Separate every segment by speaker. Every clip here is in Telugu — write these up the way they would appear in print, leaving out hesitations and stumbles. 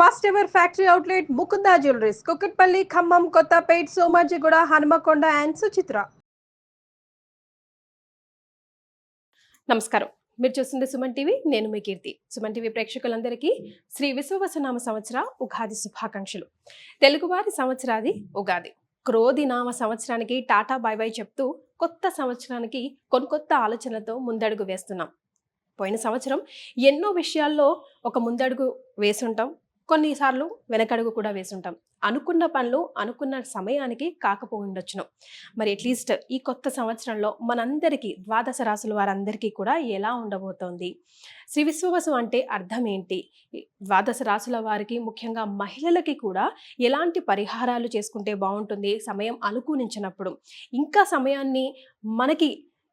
Speaker 1: First ever factory outlet Mukunda jewelleries, Kukatpally, Khammam, Kothapet, Somajiguda, Hanamkonda and Suchitra. నమస్కారం, మీరు చూస్తుంది సుమన్ టీవీ. నేను మీ కీర్తి. సుమన్ టీవీ ప్రేక్షకులందరికీ శ్రీ విశ్వవసునామ సంవత్సర ఉగాది శుభాకాంక్షలు. తెలుగువారి సంవత్సరాది ఉగాది. క్రోధి నామ సంవత్సరానికి టాటా బై బై చెప్తూ కొత్త సంవత్సరానికి కొత్త ఆలోచనలతో ముందడుగు వేస్తున్నాం. పోయిన సంవత్సరం ఎన్నో విషయాల్లో ఒక ముందడుగు వేసుంటాం, కొన్నిసార్లు వెనకడుగు కూడా వేసుంటాం. అనుకున్న పనులు అనుకున్న సమయానికి కాకపోయిండొచ్చును. మరి అట్లీస్ట్ ఈ కొత్త సంవత్సరంలో మనందరికీ ద్వాదశ రాశుల వారందరికీ కూడా ఎలా ఉండబోతోంది, శ్రీ విశ్వవసు అంటే అర్థం ఏంటి, ద్వాదశ రాశుల వారికి ముఖ్యంగా మహిళలకి కూడా ఎలాంటి పరిహారాలు చేసుకుంటే బాగుంటుంది, సమయం అనుకూలించినప్పుడు ఇంకా సమయాన్ని మనకి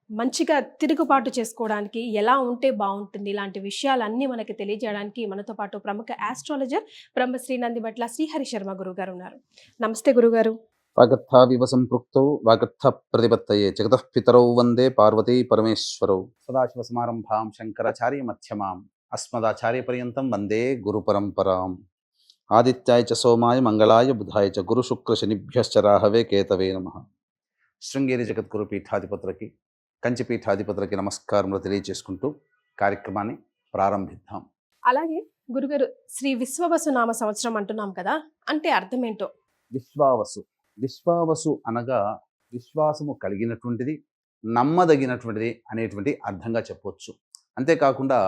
Speaker 1: మంచిగా తిరుగుబాటు చేసుకోవడానికి ఎలా ఉంటే బాగుంటుంది, ఇలాంటి విషయాలన్నీ మనకి తెలియజేయడానికి మనతో పాటు ప్రముఖ ఆస్ట్రాలజర్ బ్రహ్మశ్రీ నందిబట్ల శ్రీహరి శర్మ గురుగారు ఉన్నారు. నమస్తే గురుగారు.
Speaker 2: వాగర్థావివ సంపృక్తౌ వాగర్థ ప్రతిపత్తయే జగతః పితరౌ వందే పార్వతీ పరమేశ్వరౌ. సదాశివ సమారంభాం శంకరాచార్య మధ్యమాం అస్మదాచార్య పర్యంతం వందే గురు పరంపరాం. ఆదిత్యాయ చ సోమాయ మంగళాయ బుధాయ చ గురు శుక్ర శనిభ్యశ్చ రాహవే కేతవే నమః. శృంగేరి జగద్గురు పీఠాధిపతులకి, కంచి పీఠాధిపతులకి నమస్కారములు తెలియజేసుకుంటూ కార్యక్రమాన్ని ప్రారంభిద్దాం.
Speaker 1: అలాగే గురుగారు, శ్రీ విశ్వవసు నామ సంవత్సరం అంటున్నాం కదా, అంటే అర్థం ఏంటో?
Speaker 2: విశ్వావసు, విశ్వావసు అనగా విశ్వాసము కలిగినటువంటిది, నమ్మదగినటువంటిది అనేటువంటి అర్థంగా చెప్పవచ్చు. అంతేకాకుండా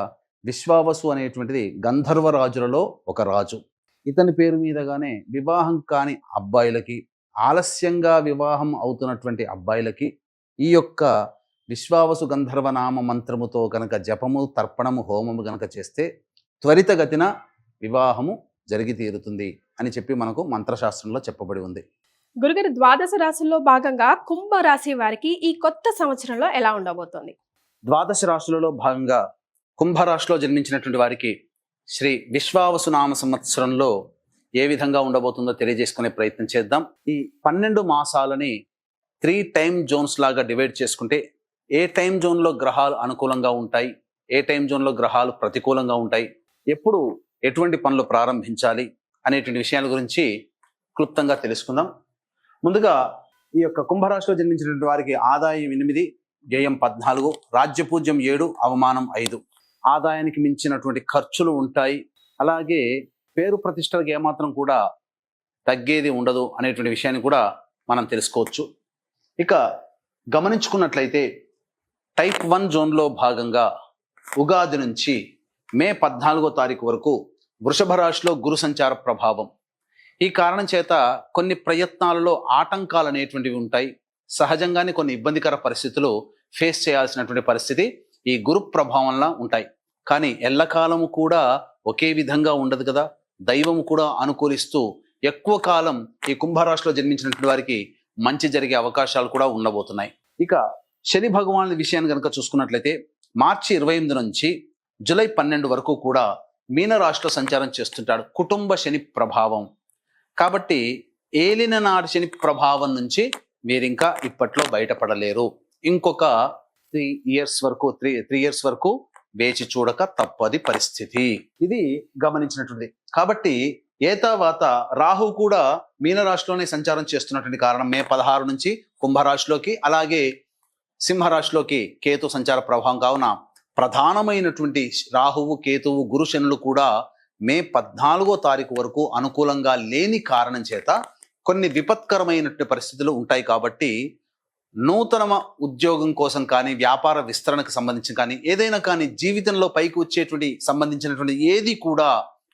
Speaker 2: విశ్వావసు అనేటువంటిది గంధర్వరాజులలో ఒక రాజు. ఇతని పేరు మీదగానే వివాహం కాని అబ్బాయిలకి, ఆలస్యంగా వివాహం అవుతున్నటువంటి అబ్బాయిలకి ఈ యొక్క విశ్వావసు గంధర్వనామ మంత్రముతో కనుక జపము, తర్పణము, హోమము గనక చేస్తే త్వరితగతిన వివాహము జరిగి తీరుతుంది అని చెప్పి మనకు మంత్రశాస్త్రంలో చెప్పబడి ఉంది.
Speaker 1: గురుగారు, ద్వాదశ రాశుల్లో భాగంగా కుంభ రాశి వారికి ఈ కొత్త సంవత్సరంలో ఎలా ఉండబోతోంది?
Speaker 2: ద్వాదశ రాశులలో భాగంగా కుంభరాశిలో జన్మించినటువంటి వారికి శ్రీ విశ్వావసు నామ సంవత్సరంలో ఏ విధంగా ఉండబోతుందో తెలియజేసుకునే ప్రయత్నం చేద్దాం. ఈ 12 మాసాలని 3 టైమ్ జోన్స్ లాగా డివైడ్ చేసుకుంటే ఏ టైం జోన్లో గ్రహాలు అనుకూలంగా ఉంటాయి, ఏ టైం జోన్లో గ్రహాలు ప్రతికూలంగా ఉంటాయి, ఎప్పుడు ఎటువంటి పనులు ప్రారంభించాలి అనేటువంటి విషయాల గురించి క్లుప్తంగా తెలుసుకుందాం. ముందుగా ఈ యొక్క కుంభరాశిలో జన్మించినటువంటి వారికి ఆదాయం 8, వ్యయం 14, రాజ్యపూజ్యం 7, అవమానం 5. ఆదాయానికి మించినటువంటి ఖర్చులు ఉంటాయి. అలాగే పేరు ప్రతిష్టలకు ఏమాత్రం కూడా తగ్గేది ఉండదు అనేటువంటి విషయాన్ని కూడా మనం తెలుసుకోవచ్చు. ఇక గమనించుకున్నట్లయితే టైప్ 1 జోన్లో భాగంగా ఉగాది నుంచి మే 14వ తారీఖు వరకు వృషభ రాశిలో గురు సంచార ప్రభావం. ఈ కారణం చేత కొన్ని ప్రయత్నాలలో ఆటంకాలు అనేటువంటివి ఉంటాయి. సహజంగానే కొన్ని ఇబ్బందికర పరిస్థితులు ఫేస్ చేయాల్సినటువంటి పరిస్థితి ఈ గురు ప్రభావంలా ఉంటాయి. కానీ ఎల్లకాలము కూడా ఒకే విధంగా ఉండదు కదా. దైవము కూడా అనుకూలిస్తూ ఎక్కువ కాలం ఈ కుంభరాశిలో జన్మించినటువంటి వారికి మంచి జరిగే అవకాశాలు కూడా ఉండబోతున్నాయి. ఇక శని భగవానుడి విషయాన్ని కనుక చూసుకున్నట్లయితే మార్చి 28 నుంచి జూలై 12 వరకు కూడా మీనరాశిలో సంచారం చేస్తుంటాడు. కుటుంబ శని ప్రభావం కాబట్టి ఏలిన నాటి శని ప్రభావం నుంచి మీరింకా ఇప్పట్లో బయటపడలేరు. ఇంకొక 3 ఇయర్స్ వరకు వేచి చూడక తప్పది పరిస్థితి. ఇది గమనించినటువంటి కాబట్టి ఏతావాత రాహు కూడా మీనరాశిలోనే సంచారం చేస్తున్నటువంటి కారణం మే 16 నుంచి కుంభరాశిలోకి, అలాగే సింహరాశిలోకి కేతు సంచార ప్రభావం కావున ప్రధానమైనటువంటి రాహువు, కేతువు, గురు, శనులు కూడా మే 14వ తారీఖు వరకు అనుకూలంగా లేని కారణం చేత కొన్ని విపత్కరమైనటువంటి పరిస్థితులు ఉంటాయి. కాబట్టి నూతన ఉద్యోగం కోసం కానీ, వ్యాపార విస్తరణకు సంబంధించి కానీ, ఏదైనా కానీ జీవితంలో పైకి వచ్చేటువంటి సంబంధించినటువంటి ఏది కూడా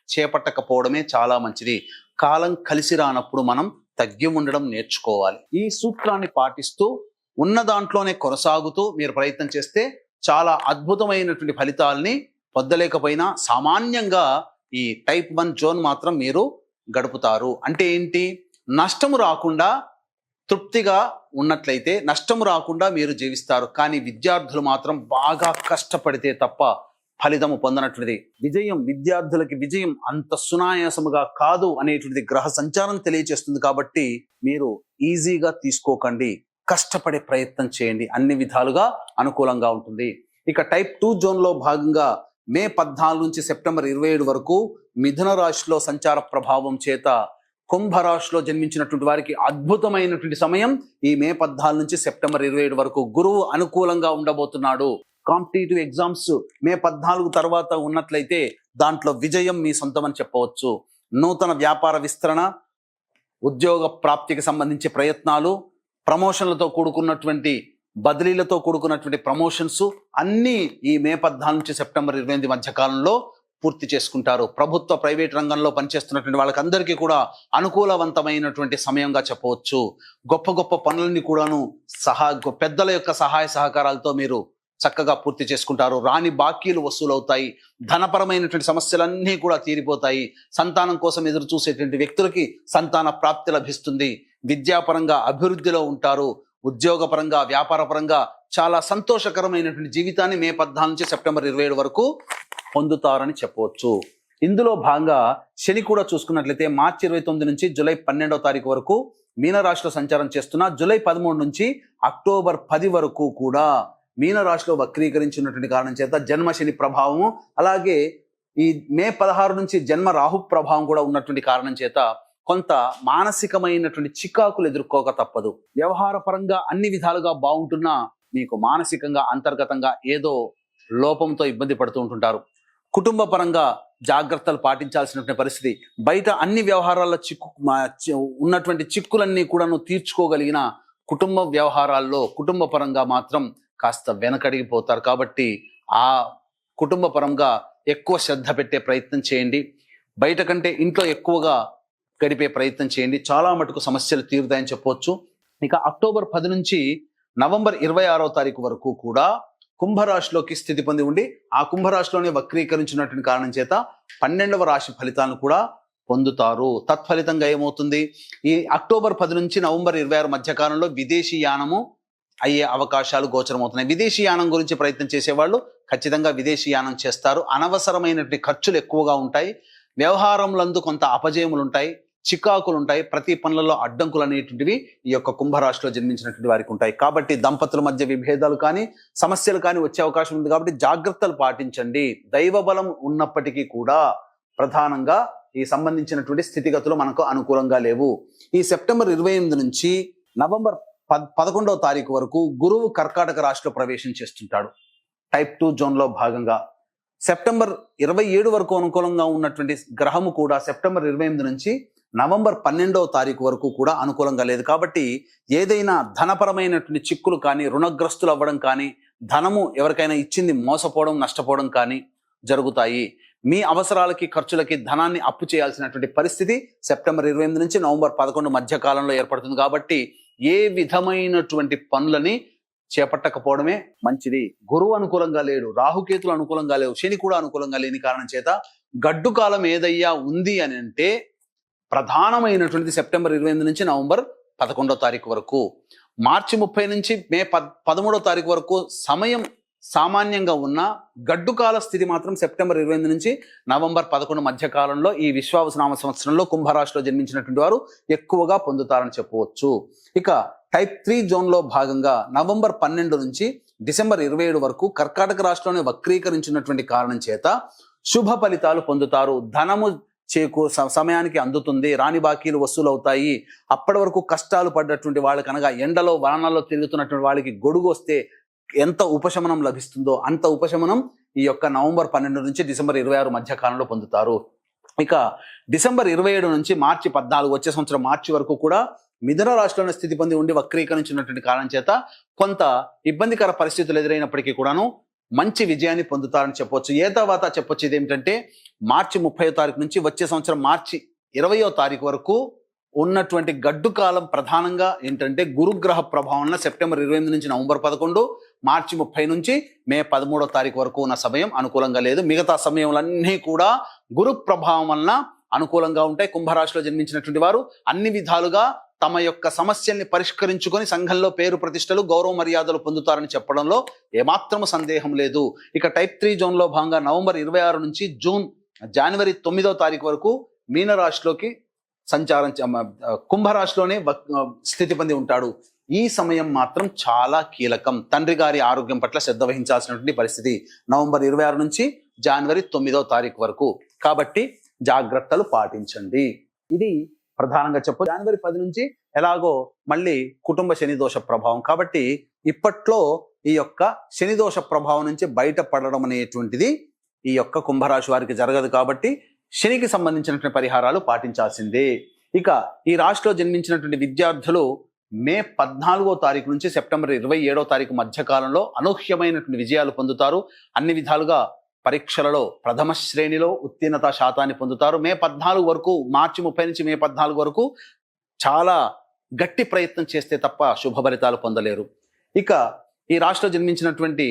Speaker 2: చేపట్టకపోవడమే చాలా మంచిది. కాలం కలిసి రానప్పుడు మనం తగ్గి ఉండడం నేర్చుకోవాలి. ఈ సూత్రాన్ని పాటిస్తూ ఉన్న దాంట్లోనే కొనసాగుతూ మీరు ప్రయత్నం చేస్తే చాలా అద్భుతమైనటువంటి ఫలితాలని పొందలేకపోయినా సామాన్యంగా ఈ టైప్ 1 జోన్ మాత్రం మీరు గడుపుతారు. అంటే ఏంటి, నష్టము రాకుండా తృప్తిగా ఉన్నట్లయితే నష్టము రాకుండా మీరు జీవిస్తారు. కానీ విద్యార్థులు మాత్రం బాగా కష్టపడితే తప్ప ఫలితము పొందనటువంటిది. విద్యార్థులకి విజయం అంత సునాయాసముగా కాదు అనేటువంటిది గ్రహ సంచారం తెలియజేస్తుంది. కాబట్టి మీరు ఈజీగా తీసుకోకండి, కష్టపడే ప్రయత్నం చేయండి, అన్ని విధాలుగా అనుకూలంగా ఉంటుంది. ఇక టైప్ 2 జోన్లో భాగంగా మే 14 నుంచి సెప్టెంబర్ 27 వరకు మిథున రాశిలో సంచార ప్రభావం చేత కుంభరాశిలో జన్మించినటువంటి వారికి అద్భుతమైనటువంటి సమయం ఈ మే 14 నుంచి సెప్టెంబర్ 27 వరకు గురువు అనుకూలంగా ఉండబోతున్నాడు. కాంపిటేటివ్ ఎగ్జామ్స్ మే 14 తర్వాత ఉన్నట్లయితే దాంట్లో విజయం మీ సొంతమని చెప్పవచ్చు. నూతన వ్యాపార విస్తరణ, ఉద్యోగ ప్రాప్తికి సంబంధించి ప్రయత్నాలు, ప్రమోషన్లతో కూడుకున్నటువంటి బదిలీలతో కూడుకున్నటువంటి ప్రమోషన్స్ అన్నీ ఈ మే 14 నుంచి సెప్టెంబర్ 28 మధ్య కాలంలో పూర్తి చేసుకుంటారు. ప్రభుత్వ ప్రైవేట్ రంగంలో పనిచేస్తున్నటువంటి వాళ్ళకందరికీ కూడా అనుకూలవంతమైనటువంటి సమయంగా చెప్పవచ్చు. గొప్ప గొప్ప పనులన్నీ కూడాను పెద్దల యొక్క సహాయ సహకారాలతో మీరు చక్కగా పూర్తి చేసుకుంటారు. రాని బాకీలు వసూలవుతాయి. ధనపరమైనటువంటి సమస్యలన్నీ కూడా తీరిపోతాయి. సంతానం కోసం ఎదురు చూసేటువంటి వ్యక్తులకి సంతాన ప్రాప్తి లభిస్తుంది. విద్యాపరంగా అభివృద్ధిలో ఉంటారు. ఉద్యోగపరంగా, వ్యాపారపరంగా చాలా సంతోషకరమైనటువంటి జీవితాన్ని మే 14 నుంచి సెప్టెంబర్ 27 వరకు పొందుతారని చెప్పవచ్చు. ఇందులో భాగంగా శని కూడా చూసుకున్నట్లయితే మార్చి 29 నుంచి జూలై 12వ తారీఖు వరకు మీనరాశిలో సంచారం చేస్తున్న, జూలై 13 నుంచి అక్టోబర్ 10 వరకు కూడా మీనరాశిలో వక్రీకరించినటువంటి కారణం చేత జన్మ శని ప్రభావము, అలాగే ఈ మే 16 నుంచి జన్మ రాహు ప్రభావం కూడా ఉన్నటువంటి కారణం చేత కొంత మానసికమైనటువంటి చికాకులు ఎదుర్కోక తప్పదు. వ్యవహార పరంగా అన్ని విధాలుగా బాగుంటున్నా మీకు మానసికంగా అంతర్గతంగా ఏదో లోపంతో ఇబ్బంది పడుతూ ఉంటుంటారు. కుటుంబ పరంగా జాగ్రత్తలు పాటించాల్సినటువంటి పరిస్థితి. బయట అన్ని వ్యవహారాల్లో ఉన్నటువంటి చిక్కులన్నీ కూడాను తీర్చుకోగలిగిన కుటుంబ వ్యవహారాల్లో కుటుంబ పరంగా మాత్రం కాస్త వెనకడిగిపోతారు. కాబట్టి ఆ కుటుంబ పరంగా ఎక్కువ శ్రద్ధ పెట్టే ప్రయత్నం చేయండి. బయట కంటే ఇంట్లో ఎక్కువగా గడిపే ప్రయత్నం చేయండి. చాలా మటుకు సమస్యలు తీరుతాయని చెప్పవచ్చు. ఇక అక్టోబర్ 10 నుంచి నవంబర్ 26వ తారీఖు వరకు కూడా కుంభరాశిలోకి స్థితి పొంది ఉండి ఆ కుంభరాశిలోనే వక్రీకరించినటువంటి కారణం చేత 12వ రాశి ఫలితాలను కూడా పొందుతారు. తత్ఫలితంగా ఏమవుతుంది, ఈ అక్టోబర్ 10 నుంచి నవంబర్ 26 మధ్య కాలంలో విదేశీ యానము అయ్యే అవకాశాలు గోచరమవుతున్నాయి. విదేశీ యానం గురించి ప్రయత్నం చేసేవాళ్ళు ఖచ్చితంగా విదేశీ యానం చేస్తారు. అనవసరమైనటువంటి ఖర్చులు ఎక్కువగా ఉంటాయి. వ్యవహారంలందు కొంత అపజయములు ఉంటాయి, చికాకులు ఉంటాయి. ప్రతి పనులలో అడ్డంకులు అనేటువంటివి ఈ యొక్క కుంభరాశిలో జన్మించినటువంటి వారికి ఉంటాయి. కాబట్టి దంపతుల మధ్య విభేదాలు కానీ సమస్యలు కానీ వచ్చే అవకాశం ఉంది. కాబట్టి జాగ్రత్తలు పాటించండి. దైవ బలం ఉన్నప్పటికీ కూడా ప్రధానంగా ఈ సంబంధించినటువంటి స్థితిగతులు మనకు అనుకూలంగా లేవు. ఈ సెప్టెంబర్ 28 నుంచి నవంబర్ 11వ తారీఖు వరకు గురువు కర్కాటక రాశిలో ప్రవేశం చేస్తుంటాడు టైప్ 2 జోన్లో భాగంగా. సెప్టెంబర్ 27 వరకు అనుకూలంగా ఉన్నటువంటి గ్రహము కూడా సెప్టెంబర్ 28 నుంచి నవంబర్ 12వ తారీఖు వరకు కూడా అనుకూలంగా లేదు. కాబట్టి ఏదైనా ధనపరమైనటువంటి చిక్కులు కానీ, రుణగ్రస్తులు అవ్వడం కానీ, ధనము ఎవరికైనా ఇచ్చింది మోసపోవడం, నష్టపోవడం కానీ జరుగుతాయి. మీ అవసరాలకి, ఖర్చులకి ధనాన్ని అప్పు చేయాల్సినటువంటి పరిస్థితి సెప్టెంబర్ 28 నుంచి నవంబర్ 11 మధ్య కాలంలో ఏర్పడుతుంది. కాబట్టి ఏ విధమైనటువంటి పనులని చేపట్టకపోవడమే మంచిది. గురువు అనుకూలంగా లేడు, రాహుకేతులు అనుకూలంగా లేవు, శని కూడా అనుకూలంగా లేని కారణం చేత గడ్డు కాలం ఏదయ్యా ఉంది అని అంటే ప్రధానమైనటువంటిది సెప్టెంబర్ 28 నుంచి నవంబర్ 11వ తారీఖు వరకు. మార్చి 30 నుంచి మే 13వ తారీఖు వరకు సమయం సామాన్యంగా ఉన్న గడ్డు కాల స్థితి మాత్రం సెప్టెంబర్ 28 నుంచి నవంబర్ 11 మధ్య కాలంలో ఈ విశ్వావసునామ సంవత్సరంలో కుంభరాశిలో జన్మించినటువంటి వారు ఎక్కువగా పొందుతారని చెప్పవచ్చు. ఇక టైప్ 3 జోన్లో భాగంగా నవంబర్ 12 నుంచి డిసెంబర్ 27 వరకు కర్కాటక రాశిలోనే వక్రీకరించినటువంటి కారణం చేత శుభ ఫలితాలు పొందుతారు. ధనము సమయానికి అందుతుంది. రాని బాకీలు వసూలు అవుతాయి. అప్పటి వరకు కష్టాలు పడ్డటువంటి వాళ్ళకి, అనగా ఎండలో వానల్లో తిరుగుతున్నటువంటి వాళ్ళకి గొడుగు వస్తే ఎంత ఉపశమనం లభిస్తుందో అంత ఉపశమనం ఈ యొక్క నవంబర్ 12 నుంచి డిసెంబర్ 26 మధ్య కాలంలో పొందుతారు. ఇక డిసెంబర్ 27 నుంచి మార్చి 14 వచ్చే సంవత్సరం మార్చి వరకు కూడా మిథున రాశిలోనే స్థితి పొంది ఉండి వక్రీకరించినటువంటి కారణం చేత కొంత ఇబ్బందికర పరిస్థితులు ఎదురైనప్పటికీ కూడాను మంచి విజయాన్ని పొందుతారని చెప్పవచ్చు. ఏ తర్వాత చెప్పొచ్చు ఇది ఏమిటంటే మార్చి 30వ తారీఖు నుంచి వచ్చే సంవత్సరం మార్చి 20వ తారీఖు వరకు ఉన్నటువంటి గడ్డు కాలం ప్రధానంగా ఏంటంటే గురుగ్రహ ప్రభావం సెప్టెంబర్ 28 నుంచి నవంబర్ 11, మార్చి 30 నుంచి మే 13వ తారీఖు వరకు ఉన్న సమయం అనుకూలంగా లేదు. మిగతా సమయంలన్నీ కూడా గురు ప్రభావం వలన అనుకూలంగా ఉంటాయి. కుంభరాశిలో జన్మించినటువంటి వారు అన్ని విధాలుగా తమ యొక్క సమస్యల్ని పరిష్కరించుకొని సంఘంలో పేరు ప్రతిష్టలు, గౌరవ మర్యాదలు పొందుతారని చెప్పడంలో ఏమాత్రము సందేహం లేదు. ఇక టైప్ 3 జోన్లో భాగంగా నవంబర్ 26 నుంచి జనవరి 9వ తారీఖు వరకు మీనరాశిలోకి సంచారం కుంభరాశిలోనే స్థితి పొంది ఉంటాడు. ఈ సమయం మాత్రం చాలా కీలకం. తండ్రి గారి ఆరోగ్యం పట్ల శ్రద్ధ వహించాల్సినటువంటి పరిస్థితి నవంబర్ 26 నుంచి జనవరి 9వ తారీఖు వరకు. కాబట్టి జాగ్రత్తలు పాటించండి. ఇది ప్రధానంగా చెప్పు. జనవరి 10 నుంచి ఎలాగో మళ్ళీ కుటుంబ శని దోష ప్రభావం కాబట్టి ఇప్పట్లో ఈ యొక్క శని దోష ప్రభావం నుంచి బయటపడడం అనేటువంటిది ఈ యొక్క కుంభరాశి వారికి జరగదు కాబట్టి శనికి సంబంధించినటువంటి పరిహారాలు పాటించాల్సిందే. ఇక ఈ రాశిలో జన్మించినటువంటి విద్యార్థులు మే 14వ తారీఖు నుంచి సెప్టెంబర్ 27వ తారీఖు మధ్య కాలంలో అనూహ్యమైనటువంటి విజయాలు పొందుతారు. అన్ని విధాలుగా పరీక్షలలో ప్రథమ శ్రేణిలో ఉత్తీర్ణత శాతాన్ని పొందుతారు. మే 14 వరకు, మార్చి 30 నుంచి మే 14 వరకు చాలా గట్టి ప్రయత్నం చేస్తే తప్ప శుభ ఫలితాలు పొందలేరు. ఇక ఈ రాశిలో జన్మించినటువంటి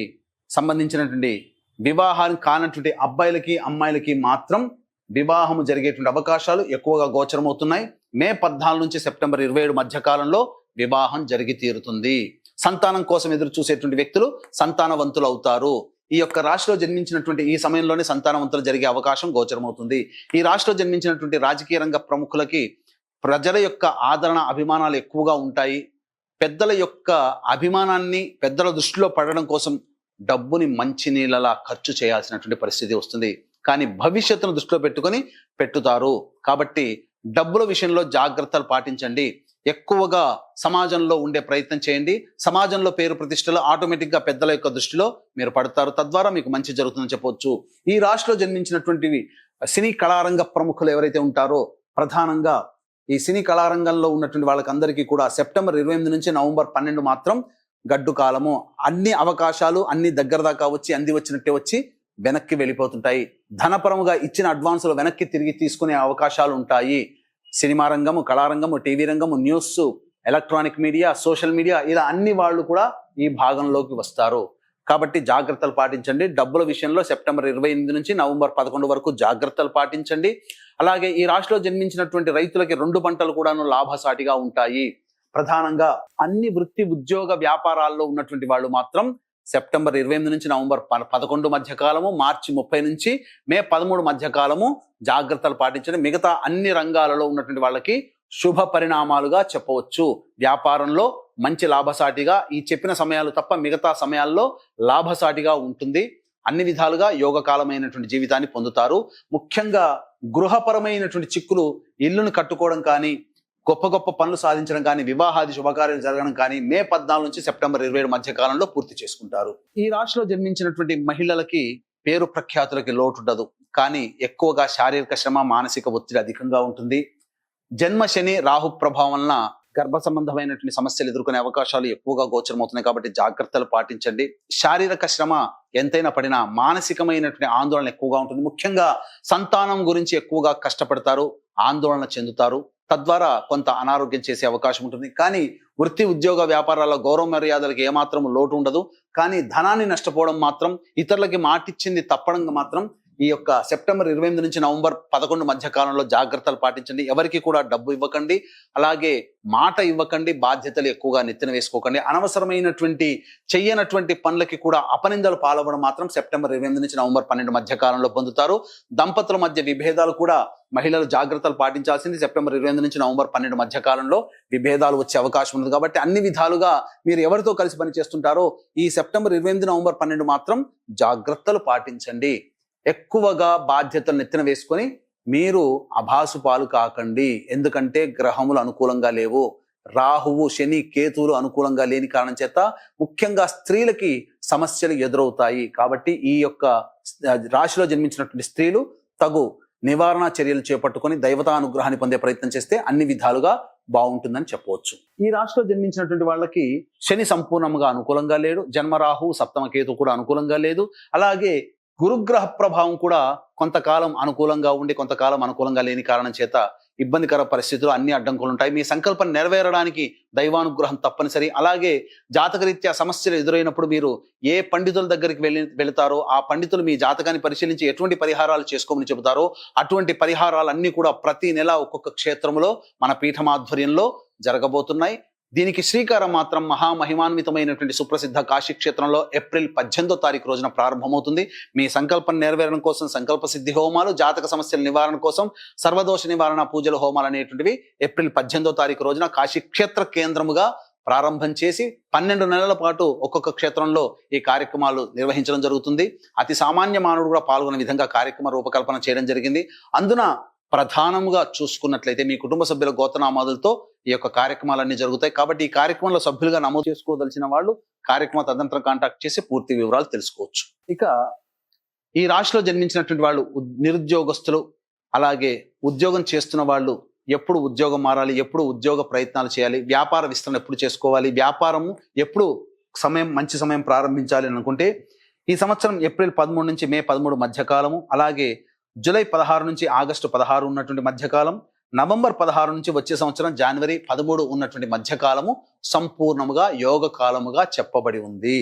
Speaker 2: సంబంధించినటువంటి వివాహానికి కానటువంటి అబ్బాయిలకి అమ్మాయిలకి మాత్రం వివాహము జరిగేటువంటి అవకాశాలు ఎక్కువగా గోచరమవుతున్నాయి. మే 14 నుంచి సెప్టెంబర్ 27 మధ్య కాలంలో వివాహం జరిగి తీరుతుంది. సంతానం కోసం ఎదురు చూసేటువంటి వ్యక్తులు సంతానవంతులు అవుతారు. ఈ యొక్క రాశిలో జన్మించినటువంటి ఈ సమయంలోనే సంతానవంతులు జరిగే అవకాశం గోచరమవుతుంది. ఈ రాశిలో జన్మించినటువంటి రాజకీయ రంగ ప్రముఖులకి ప్రజల యొక్క ఆదరణ అభిమానాలు ఎక్కువగా ఉంటాయి. పెద్దల యొక్క అభిమానాన్ని పెద్దల దృష్టిలో పడడం కోసం డబ్బుని మంచినీళ్ళలా ఖర్చు చేయాల్సినటువంటి పరిస్థితి వస్తుంది. కానీ భవిష్యత్తును దృష్టిలో పెట్టుకొని పెట్టుతారు. కాబట్టి డబ్బుల విషయంలో జాగ్రత్తలు పాటించండి. ఎక్కువగా సమాజంలో ఉండే ప్రయత్నం చేయండి. సమాజంలో పేరు ప్రతిష్టలు ఆటోమేటిక్గా పెద్దల యొక్క దృష్టిలో మీరు పడతారు. తద్వారా మీకు మంచి జరుగుతుందని చెప్పవచ్చు. ఈ రాశిలో జన్మించినటువంటివి సినీ కళారంగ ప్రముఖులు ఎవరైతే ఉంటారో ప్రధానంగా ఈ సినీ కళారంగంలో ఉన్నటువంటి వాళ్ళకందరికీ కూడా సెప్టెంబర్ 28 నుంచి నవంబర్ 12 మాత్రం గడ్డు కాలము. అన్ని అవకాశాలు అన్ని దగ్గర దాకా వచ్చి అంది వచ్చినట్టే వచ్చి వెనక్కి వెళ్ళిపోతుంటాయి. ధనపరముగా ఇచ్చిన అడ్వాన్సులు వెనక్కి తిరిగి తీసుకునే అవకాశాలు ఉంటాయి. సినిమా రంగము, కళారంగము, టీవీ రంగము, news, electronic media, social media ఇలా అన్ని వాళ్ళు కూడా ఈ భాగంలోకి వస్తారు. కాబట్టి జాగ్రత్తలు పాటించండి. డబ్బుల విషయంలో సెప్టెంబర్ 28 నుంచి నవంబర్ 11 వరకు జాగ్రత్తలు పాటించండి. అలాగే ఈ రాశిలో జన్మించినటువంటి రైతులకి 2 పంటలు కూడాను లాభసాటిగా ఉంటాయి. ప్రధానంగా అన్ని వృత్తి ఉద్యోగ వ్యాపారాల్లో ఉన్నటువంటి వాళ్ళు మాత్రం సెప్టెంబర్ 28 నుంచి నవంబర్ 11 మధ్య కాలము, మార్చి 30 నుంచి మే 13 మధ్య కాలము జాగ్రత్తలు పాటించండి. మిగతా అన్ని రంగాలలో ఉన్నటువంటి వాళ్ళకి శుభ పరిణామాలుగా చెప్పవచ్చు. వ్యాపారంలో మంచి లాభసాటిగా ఈ చెప్పిన సమయాలు తప్ప మిగతా సమయాల్లో లాభసాటిగా ఉంటుంది. అన్ని విధాలుగా యోగకాలమైనటువంటి జీవితాన్ని పొందుతారు. ముఖ్యంగా గృహపరమైనటువంటి చిక్కులు, ఇల్లును కట్టుకోవడం కానీ, గొప్ప గొప్ప పనులు సాధించడం కానీ, వివాహాది శుభకార్యాలు జరగడం కానీ మే 14 నుంచి సెప్టెంబర్ 27 మధ్య కాలంలో పూర్తి చేసుకుంటారు. ఈ రాశిలో జన్మించినటువంటి మహిళలకి పేరు ప్రఖ్యాతులకి లోటు ఉండదు. కానీ ఎక్కువగా శారీరక శ్రమ, మానసిక ఒత్తిడి అధికంగా ఉంటుంది. జన్మ శని రాహు ప్రభావం వలన గర్భ సంబంధమైనటువంటి సమస్యలు ఎదుర్కొనే అవకాశాలు ఎక్కువగా గోచరమవుతున్నాయి. కాబట్టి జాగ్రత్తలు పాటించండి. శారీరక శ్రమ ఎంతైనా పడినా మానసికమైనటువంటి ఆందోళన ఎక్కువగా ఉంటుంది. ముఖ్యంగా సంతానం గురించి ఎక్కువగా కష్టపడతారు, ఆందోళన చెందుతారు. తద్వారా కొంత అనారోగ్యం చేసే అవకాశం ఉంటుంది. కానీ వృత్తి ఉద్యోగ వ్యాపారాల్లో గౌరవ మర్యాదలకు ఏమాత్రం లోటు ఉండదు. కానీ ధనాన్ని నష్టపోవడం మాత్రం, ఇతరులకి మాటిచ్చింది తప్పడం మాత్రం ఈ యొక్క సెప్టెంబర్ 28 నుంచి నవంబర్ 11 మధ్య కాలంలో జాగ్రత్తలు పాటించండి. ఎవరికి కూడా డబ్బు ఇవ్వకండి, అలాగే మాట ఇవ్వకండి, బాధ్యతలు ఎక్కువగా నెత్తిన వేసుకోకండి. అనవసరమైనటువంటి చెయ్యనటువంటి పనులకి కూడా అపనిందలు పాల్గొనడం మాత్రం సెప్టెంబర్ 28 నుంచి నవంబర్ 12 మధ్య కాలంలో పొందుతారు. దంపతుల మధ్య విభేదాలు కూడా మహిళలు జాగ్రత్తలు పాటించాల్సింది. సెప్టెంబర్ 28 నుంచి నవంబర్ 12 మధ్య కాలంలో విభేదాలు వచ్చే అవకాశం ఉంది. కాబట్టి అన్ని విధాలుగా మీరు ఎవరితో కలిసి పని చేస్తుంటారో ఈ సెప్టెంబర్ 28 నవంబర్ 12 మాత్రం జాగ్రత్తలు పాటించండి. ఎక్కువగా బాధ్యతలు నెత్తిన వేసుకొని మీరు అభాసు పాలు కాకండి. ఎందుకంటే గ్రహములు అనుకూలంగా లేవు. రాహువు, శని, కేతువులు అనుకూలంగా లేని కారణం చేత ముఖ్యంగా స్త్రీలకి సమస్యలు ఎదురవుతాయి. కాబట్టి ఈ యొక్క రాశిలో జన్మించినటువంటి స్త్రీలు తగు నివారణ చర్యలు చేపట్టుకొని దైవతా అనుగ్రహాన్ని పొందే ప్రయత్నం చేస్తే అన్ని విధాలుగా బాగుంటుందని చెప్పవచ్చు. ఈ రాశిలో జన్మించినటువంటి వాళ్ళకి శని సంపూర్ణంగా అనుకూలంగా లేడు. జన్మరాహు, సప్తమ కేతు కూడా అనుకూలంగా లేదు. అలాగే గురుగ్రహ ప్రభావం కూడా కొంతకాలం అనుకూలంగా ఉండి కొంతకాలం అనుకూలంగా లేని కారణం చేత ఇబ్బందికర పరిస్థితులు, అన్ని అడ్డంకులు ఉంటాయి. మీ సంకల్పం నెరవేరడానికి దైవానుగ్రహం తప్పనిసరి. అలాగే జాతకరీత్యా సమస్యలు ఎదురైనప్పుడు మీరు ఏ పండితుల దగ్గరికి వెళతారో ఆ పండితులు మీ జాతకాన్ని పరిశీలించి ఎటువంటి పరిహారాలు చేసుకోమని చెబుతారో అటువంటి పరిహారాలన్నీ కూడా ప్రతి నెల ఒక్కొక్క క్షేత్రంలో మన పీఠమాధ్వర్యంలో జరగబోతున్నాయి. దీనికి శ్రీకారం మాత్రం మహామహిమాన్వితమైనటువంటి సుప్రసిద్ధ కాశీ క్షేత్రంలో ఏప్రిల్ 18వ తారీఖు రోజున ప్రారంభమవుతుంది. మీ సంకల్పం నెరవేరడం కోసం సంకల్ప సిద్ధి హోమాలు, జాతక సమస్యల నివారణ కోసం సర్వదోష నివారణ పూజల హోమాలు అనేటువంటివి ఏప్రిల్ 18వ తారీఖు రోజున కాశీ క్షేత్ర కేంద్రముగా ప్రారంభం చేసి 12 నెలల పాటు ఒక్కొక్క క్షేత్రంలో ఈ కార్యక్రమాలు నిర్వహించడం జరుగుతుంది. అతి సామాన్య మానవుడు కూడా పాల్గొనే విధంగా కార్యక్రమ రూపకల్పన చేయడం జరిగింది. అందున ప్రధానంగా చూసుకున్నట్లయితే మీ కుటుంబ సభ్యుల గోత్రనామాదులతో ఈ యొక్క కార్యక్రమాలన్నీ జరుగుతాయి. కాబట్టి ఈ కార్యక్రమంలో సభ్యులుగా నమోదు చేసుకోదలిచిన వాళ్ళు కార్యక్రమ తదనంతరం కాంటాక్ట్ చేసి పూర్తి వివరాలు తెలుసుకోవచ్చు. ఇక ఈ రాశిలో జన్మించినటువంటి వాళ్ళు నిరుద్యోగస్తులు, అలాగే ఉద్యోగం చేస్తున్న వాళ్ళు ఎప్పుడు ఉద్యోగం మారాలి, ఎప్పుడు ఉద్యోగ ప్రయత్నాలు చేయాలి, వ్యాపార విస్తరణ ఎప్పుడు చేసుకోవాలి, వ్యాపారము ఎప్పుడు మంచి సమయం ప్రారంభించాలి అని అనుకుంటే ఈ సంవత్సరం ఏప్రిల్ 13 నుంచి మే 13 మధ్యకాలము, అలాగే జూలై 16 నుంచి ఆగస్టు 16 ఉన్నటువంటి మధ్యకాలం, నవంబర్ 16 నుంచి వచ్చే సంవత్సరం జనవరి 13 ఉన్నటువంటి మధ్యకాలము సంపూర్ణముగా యోగ కాలముగా చెప్పబడి ఉంది.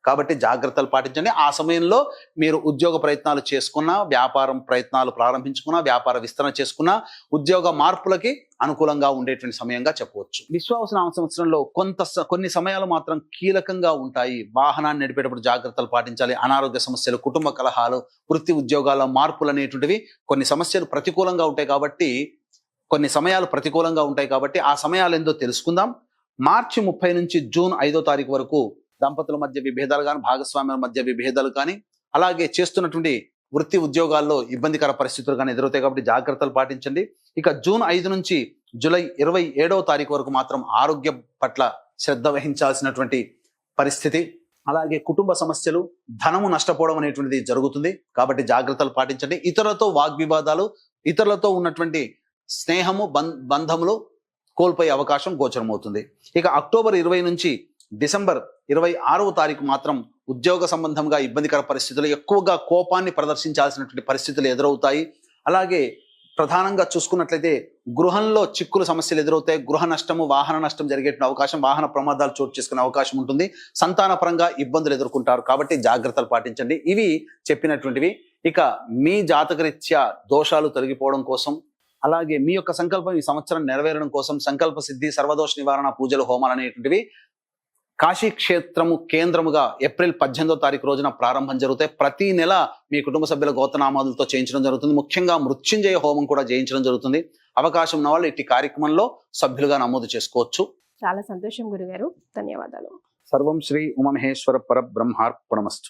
Speaker 2: కాబట్టి జాగ్రత్తలు పాటించండి. ఆ సమయంలో మీరు ఉద్యోగ ప్రయత్నాలు చేసుకున్నా, వ్యాపారం ప్రయత్నాలు ప్రారంభించుకున్నా, వ్యాపార విస్తరణ చేసుకున్నా ఉద్యోగ మార్పులకి అనుకూలంగా ఉండేటువంటి సమయంగా చెప్పవచ్చు. విశ్వావసు నామ సంవత్సరంలో కొన్ని సమయాలు మాత్రం కీలకంగా ఉంటాయి. వాహనాన్ని నడిపేటప్పుడు జాగ్రత్తలు పాటించాలి. అనారోగ్య సమస్యలు, కుటుంబ కలహాలు, వృత్తి ఉద్యోగాల మార్పులు అనేటువంటివి కొన్ని సమస్యలు ప్రతికూలంగా ఉంటాయి. కాబట్టి కొన్ని సమయాలు ప్రతికూలంగా ఉంటాయి. కాబట్టి ఆ సమయాలు ఏందో తెలుసుకుందాం. మార్చి 30 నుంచి జూన్ 5వ తారీఖు వరకు దంపతుల మధ్య విభేదాలు కానీ, భాగస్వామ్యుల మధ్య విభేదాలు కానీ, అలాగే చేస్తున్నటువంటి వృత్తి ఉద్యోగాల్లో ఇబ్బందికర పరిస్థితులు కానీ ఎదురవుతాయి. కాబట్టి జాగ్రత్తలు పాటించండి. ఇక జూన్ 5 నుంచి జూలై 27వ తారీఖు వరకు మాత్రం ఆరోగ్యం పట్ల శ్రద్ధ వహించాల్సినటువంటి పరిస్థితి, అలాగే కుటుంబ సమస్యలు, ధనము నష్టపోవడం అనేటువంటిది జరుగుతుంది. కాబట్టి జాగ్రత్తలు పాటించండి. ఇతరులతో వాగ్వివాదాలు, ఇతరులతో ఉన్నటువంటి స్నేహము, బంధములు కోల్పోయే అవకాశం గోచరమవుతుంది. ఇక అక్టోబర్ 20 నుంచి డిసెంబర్ 26వ తారీఖు మాత్రం ఉద్యోగ సంబంధంగా ఇబ్బందికర పరిస్థితులు, ఎక్కువగా కోపాన్ని ప్రదర్శించాల్సినటువంటి పరిస్థితులు ఎదురవుతాయి. అలాగే ప్రధానంగా చూసుకున్నట్లయితే గృహంలో చిక్కులు సమస్యలు ఎదురవుతాయి. గృహ నష్టము, వాహన నష్టం జరిగేటువంటి అవకాశం, వాహన ప్రమాదాలు చోటు చేసుకునే అవకాశం ఉంటుంది. సంతాన పరంగా ఇబ్బందులు ఎదుర్కొంటారు. కాబట్టి జాగ్రత్తలు పాటించండి. ఇవి చెప్పినటువంటివి. ఇక మీ జాతకరీత్యా దోషాలు తొలగిపోవడం కోసం, అలాగే మీ యొక్క సంకల్పం ఈ సంవత్సరం నెరవేరడం కోసం సంకల్ప సిద్ధి, సర్వదోష నివారణ పూజలు, హోమాలు అనేటువంటివి కాశీ క్షేత్రము కేంద్రముగా ఏప్రిల్ 18వ తారీఖు రోజున ప్రారంభం జరుగుతాయి. ప్రతి నెల మీ కుటుంబ సభ్యుల గోత్రనామాలతో చేయించడం జరుగుతుంది. ముఖ్యంగా మృత్యుంజయ హోమం కూడా చేయించడం జరుగుతుంది. అవకాశం ఉన్న వాళ్ళు ఇట్టి కార్యక్రమంలో సభ్యులుగా నమోదు చేసుకోవచ్చు.
Speaker 1: చాలా సంతోషం గురుగారు, ధన్యవాదాలు.
Speaker 2: సర్వం శ్రీ ఉమామహేశ్వర పరబ్రహ్మార్పణమస్తు.